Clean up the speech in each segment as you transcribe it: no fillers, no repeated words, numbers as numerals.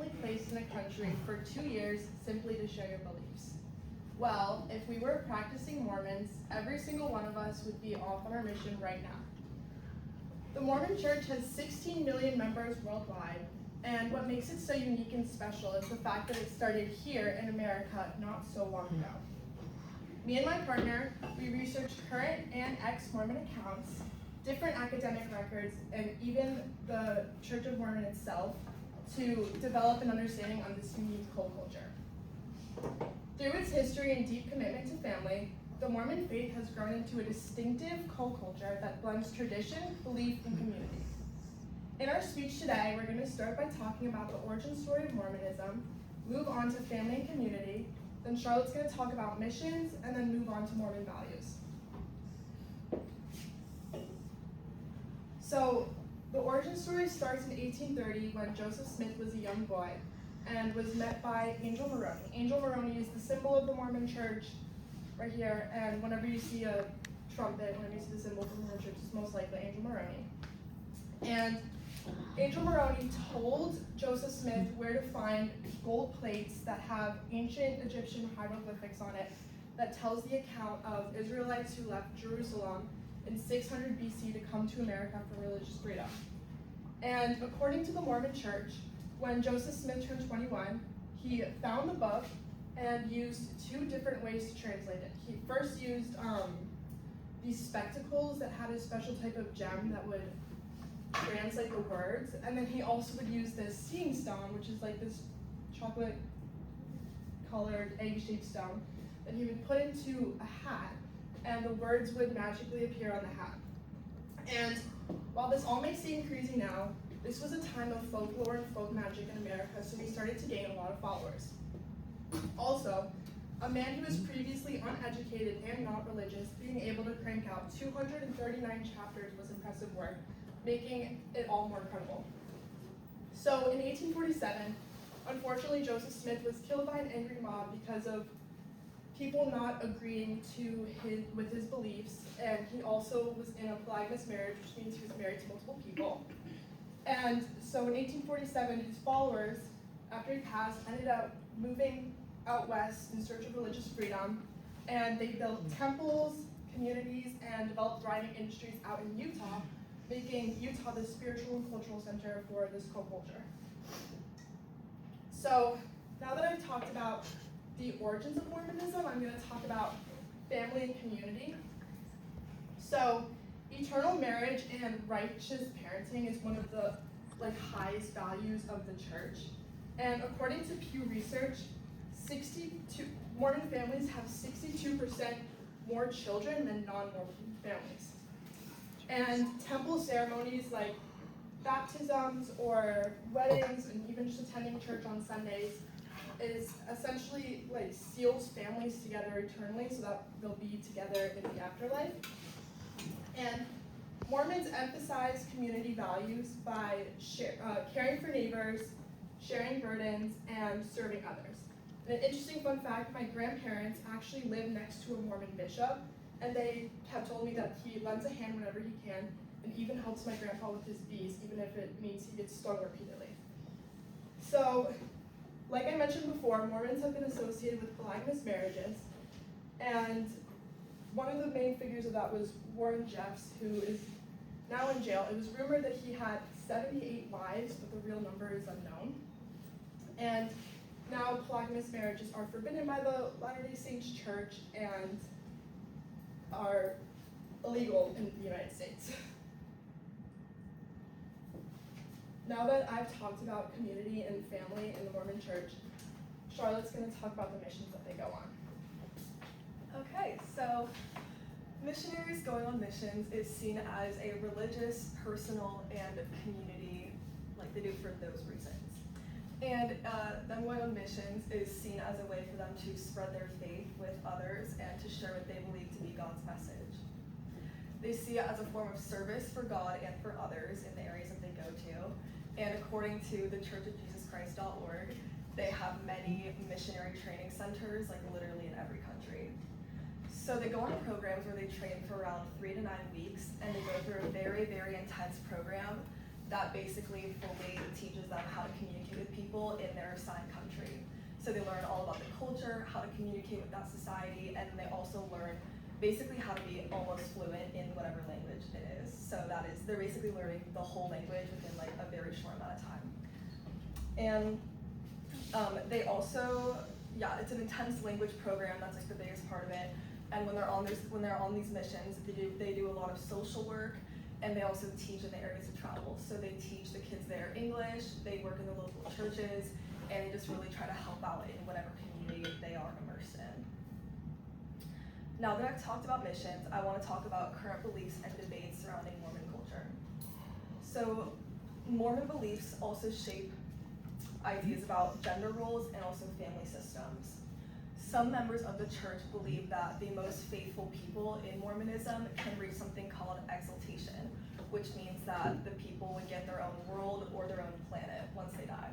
randomly placed in a country for 2 years simply to share your beliefs? Well, if we were practicing Mormons, every single one of us would be off on our mission right now. The Mormon Church has 16 million members worldwide, and what makes it so unique and special is the fact that it started here in America not so long ago. Me and my partner, we researched current and ex-Mormon accounts, different academic records, and even the Church of Mormon itself to develop an understanding on this unique cult culture. Through its history and deep commitment to family, the Mormon faith has grown into a distinctive cult culture that blends tradition, belief, and community. In our speech today, we're going to start by talking about the origin story of Mormonism, move on to family and community, then Charlotte's going to talk about missions, and then move on to Mormon values. So, the origin story starts in 1830 when Joseph Smith was a young boy and was met by Angel Moroni. Angel Moroni is the symbol of the Mormon Church right here, and whenever you see a trumpet, whenever you see the symbol of the Mormon Church, it's most likely Angel Moroni. And Angel Moroni told Joseph Smith where to find gold plates that have ancient Egyptian hieroglyphics on it that tells the account of Israelites who left Jerusalem in 600 BC to come to America for religious freedom. And according to the Mormon Church, when Joseph Smith turned 21, he found the book and used 2 different ways to translate it. He first used these spectacles that had a special type of gem that would translate the words, and then he also would use this seeing stone, which is like this chocolate colored egg-shaped stone that he would put into a hat, and the words would magically appear on the hat. And while this all may seem crazy now, this was a time of folklore and folk magic in America, so we started to gain a lot of followers. Also, a man who was previously uneducated and not religious, being able to crank out 239 chapters was impressive work, making it all more credible. So in 1847, unfortunately, Joseph Smith was killed by an angry mob because of people not agreeing with his beliefs, and he also was in a polygamous marriage, which means he was married to multiple people. And so in 1847, his followers, after he passed, ended up moving out west in search of religious freedom, and they built temples, communities, and developed thriving industries out in Utah, making Utah the spiritual and cultural center for this cult culture. So now that I've talked about the origins of Mormonism, I'm going to talk about family and community. So eternal marriage and righteous parenting is one of the highest values of the church. And according to Pew Research, Mormon families have 62% more children than non-Mormon families. And temple ceremonies like baptisms or weddings and even just attending church on Sundays is essentially seals families together eternally so that they'll be together in the afterlife. And Mormons emphasize community values by caring for neighbors, sharing burdens, and serving others. And an interesting fun fact, my grandparents actually live next to a Mormon bishop, and they have told me that he lends a hand whenever he can, and even helps my grandpa with his bees, even if it means he gets stung repeatedly. So, like I mentioned before, Mormons have been associated with polygamous marriages, and one of the main figures of that was Warren Jeffs, who is now in jail. It was rumored that he had 78 wives, but the real number is unknown. And now polygamous marriages are forbidden by the Latter-day Saints Church and are illegal in the United States. Now that I've talked about community and family in the Mormon Church, Charlotte's going to talk about the missions that they go on. Okay, so missionaries going on missions is seen as a religious, personal, and community, like they do for those reasons. And them going on missions is seen as a way for them to spread their faith with others and to share what they believe to be God's message. They see it as a form of service for God and for others in the areas that they go to. And according to the churchofjesuschrist.org, they have many missionary training centers, literally in every country. So they go on programs where they train for around 3 to 9 weeks, and they go through a very, very intense program that basically fully teaches them how to communicate with people in their assigned country. So they learn all about the culture, how to communicate with that society, and they also learn basically how to be almost fluent in whatever language it is. So they're basically learning the whole language within like a very short amount of time. And they also, it's an intense language program. That's like the biggest part of it. And when they're on these missions, they do a lot of social work, and they also teach in the areas of travel. So they teach the kids there English. They work in the local churches, and they just really try to help out in whatever community they are immersed in. Now that I've talked about missions, I want to talk about current beliefs and debates surrounding Mormon culture. So Mormon beliefs also shape ideas about gender roles and also family systems. Some members of the church believe that the most faithful people in Mormonism can reach something called exaltation, which means that the people would get their own world or their own planet once they die.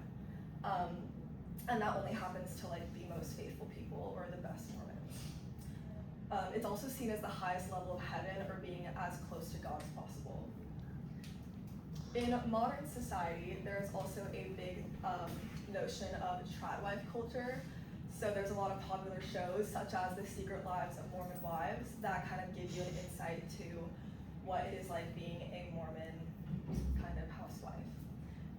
And that only happens to like the most faithful people or the best Mormons. It's also seen as the highest level of heaven or being as close to God as possible. In modern society, there's also a big notion of tradwife culture. So there's a lot of popular shows such as The Secret Lives of Mormon Wives that kind of give you an insight to what it is like being a Mormon kind of housewife.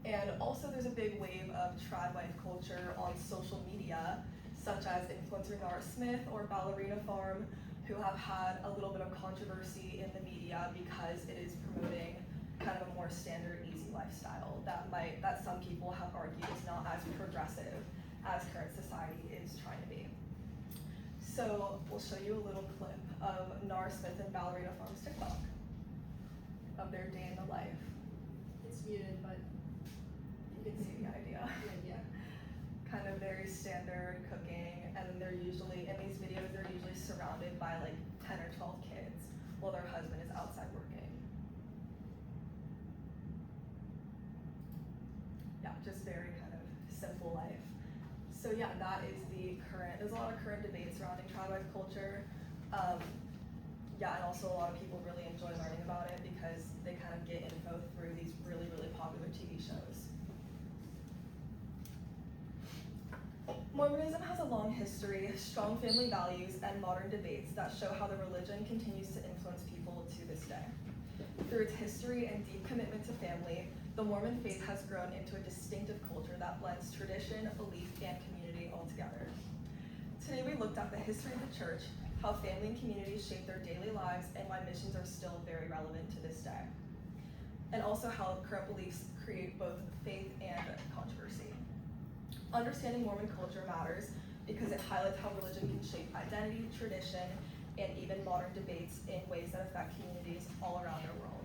And also there's a big wave of tradwife culture on social media, such as influencer Nara Smith or Ballerina Farm, who have had a little bit of controversy in the media because it is promoting kind of a more standard, easy lifestyle that some people have argued is not as progressive as current society is trying to be. So we'll show you a little clip of Nara Smith and Ballerina Farm's TikTok of their day in the life. It's muted, but You can see the idea. yeah. Kind of very standard cooking, and then they're usually, in these videos, they're usually surrounded by like 10 or 12 kids while their husband is outside working. Yeah, just very kind of simple life. So yeah, that is there's a lot of current debates surrounding tradwife culture. And also a lot of people really enjoy learning about it because they kind of get info through these really, really popular TV shows. Mormonism has a long history, strong family values, and modern debates that show how the religion continues to influence people to this day. Through its history and deep commitment to family, the Mormon faith has grown into a distinctive culture that blends tradition, belief, and community all together. Today we looked at the history of the church, how family and community shape their daily lives, and why missions are still very relevant to this day. And also how current beliefs create both faith and controversy. Understanding Mormon culture matters because it highlights how religion can shape identity, tradition, and even modern debates in ways that affect communities all around our world.